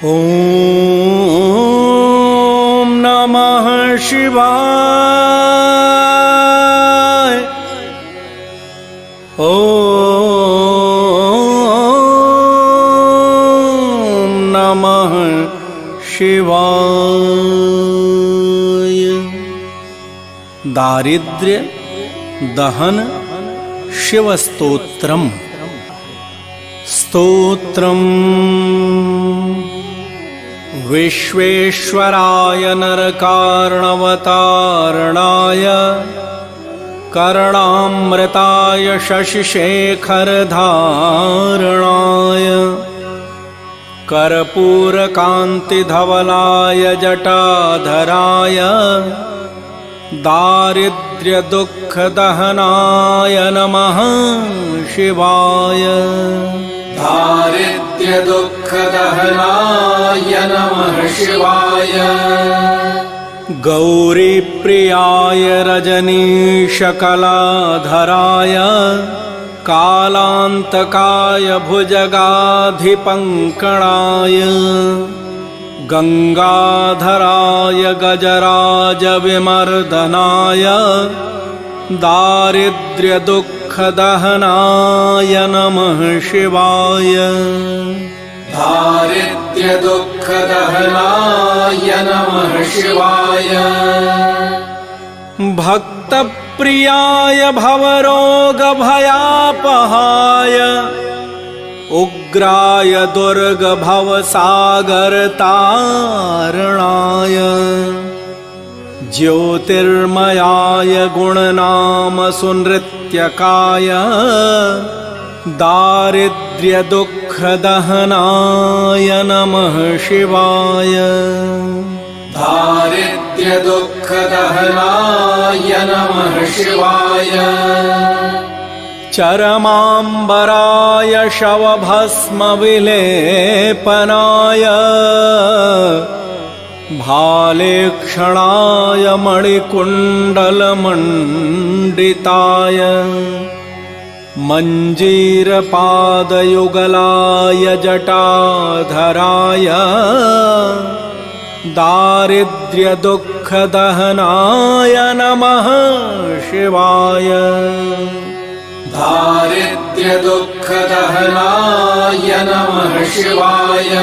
ॐ नमः शिवाय। ॐ नमः शिवाय। दारिद्र्य दहन शिवस्तोत्रम्। स्तोत्रम् विश्वेश्वराय नरकार्णवतारणाय कर्णामृताय शशिशेखरधारणाय कर्पूरकान्तिधवलाय जटाधराय दारिद्र्यदुःखदहनाय नमः शिवाय। दारिद्र्यदुःखदहनाय नमः शिवाय। गौरीप्रियाय रजनीशकलाधराय कालान्तकाय भुजगाधिपङ्कणाय गंगाधराय गजराजविमर्दनाय दारिद्र्यदुःखदहनाय नमः शिवाय। दारिद्र्यदुःखदहनाय नमः शिवाय। भक्तप्रियाय भवरोगभयापहाय उग्राय दुर्गभवसागरतारणाय ज्योतिर्मयाय गुणनामसुनृत्यकाय दारिद्र्यदुःखदहनाय नमः शिवाय। दारिद्र्यदुःखदहनाय नमः शिवाय। चरमाम्बराय शवभस्मविलेपनाय भालेक्षणाय मणिकुण्डलमण्डिताय मञ्जीरपादयुगलाय जटाधराय दारिद्र्यदुःखदहनाय नमः शिवाय। दारिद्र्यदुःखदहनाय नमः शिवाय।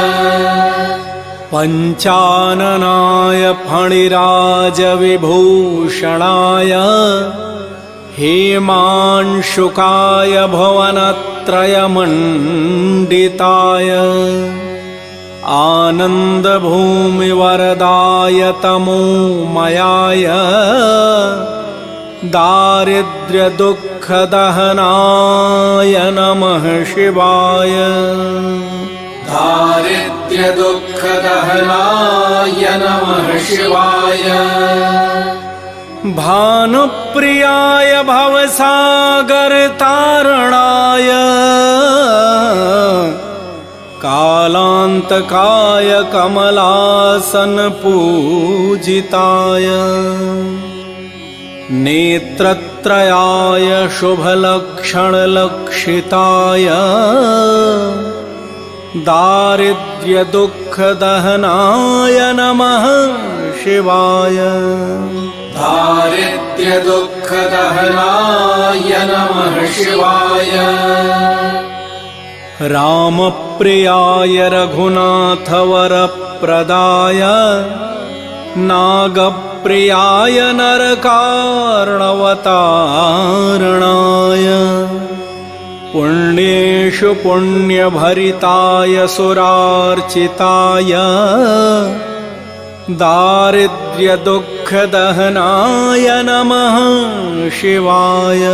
पञ्चाननाय फणिराजविभूषणाय हेमांशुकाय भुवनत्रयमण्डिताय आनन्दभूमिवरदाय तमोमयाय दारिद्र्यदुःखदहनाय नमः शिवाय। दारिद्र्यदुःखदहनाय नमः शिवाय। भानुप्रियाय भवसागरतारणाय कालान्तकाय कमलासनपूजिताय नेत्रत्रयाय शुभलक्षणलक्षिताय दारिद्र्यदुःखदहनाय नमः शिवाय। दारिद्र्यदुःखदहनाय नमः शिवाय। रामप्रियाय रघुनाथवरप्रदाय नागप्रियाय नरकार्णवतारणाय पुण्येषु पुण्यभरिताय सुरार्चिताय दारिद्र्यदुःखदहनाय नमः शिवाय।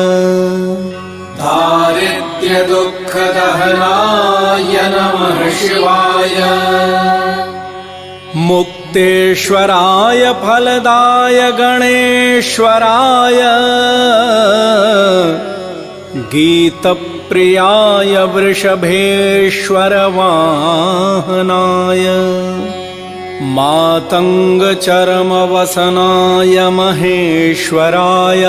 दारिद्र्यदुःखदहनाय नमः शिवाय। मुक्तेश्वराय फलदाय गणेश्वराय गीतप्रियाय वृषभेश्वरवाहनाय मातङ्गचरमवसनाय महेश्वराय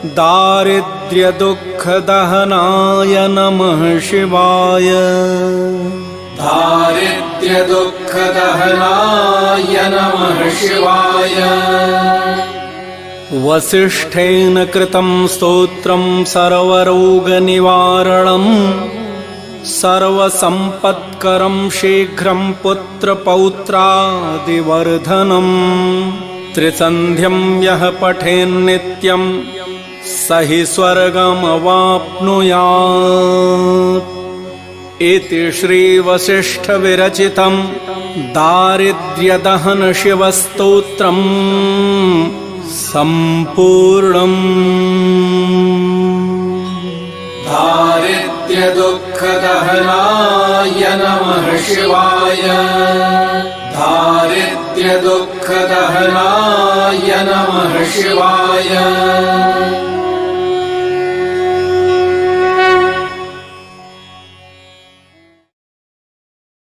दारिद्र्यदुःखदहनाय नमः शिवाय। दारिद्र्यदुःखदहनाय नमः शिवाय। वसिष्ठेन कृतं स्तोत्रं सर्वरोगनिवारणं सर्वसम्पत्करं शीघ्रं पुत्रपौत्रादिवर्धनम्। त्रिसन्ध्यं यः पठेन्नित्यं स हि स्वर्गमवाप्नुयात्। इति श्रीवसिष्ठविरचितं दारिद्र्यदहनशिवस्तोत्रम् सम्पूर्णम्। दारिद्र्यदुःखदहनाय नमः शिवाय। दारिद्र्यदुःखदहनाय नमः शिवाय।